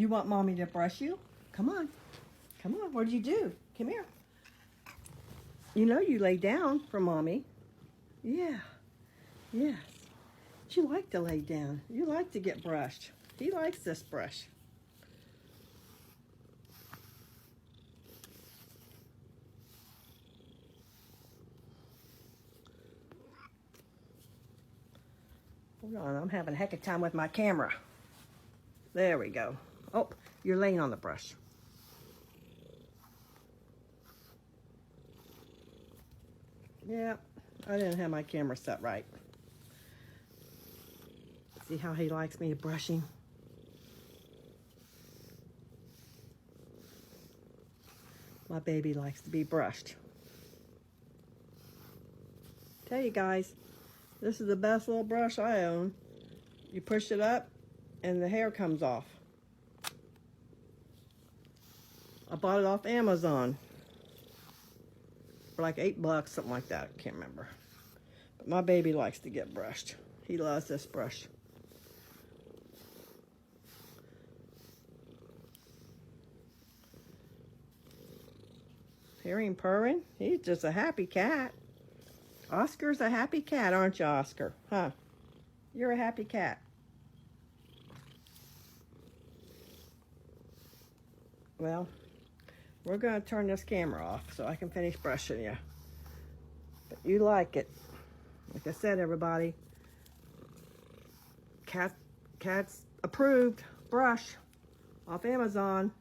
You want mommy to brush you? Come on. Come on. What did you do? Come here. You know you lay down for mommy. Yeah. Yes. You like to lay down. You like to get brushed. He likes this brush. Hold on, I'm having a heck of a time with my camera. There we go. Oh, you're laying on the brush. Yeah, I didn't have my camera set right. See how he likes me to brush him? My baby likes to be brushed. Tell you guys, this is the best little brush I own. You push it up and the hair comes off. I bought it off Amazon for like $8, something like that. I can't remember. But my baby likes to get brushed. He loves this brush. Hear him purring? He's just a happy cat. Oscar's a happy cat, aren't you, Oscar? Huh? You're a happy cat. Well, we're going to turn this camera off so I can finish brushing you. But you like it. Like I said, everybody, cat's approved brush off Amazon.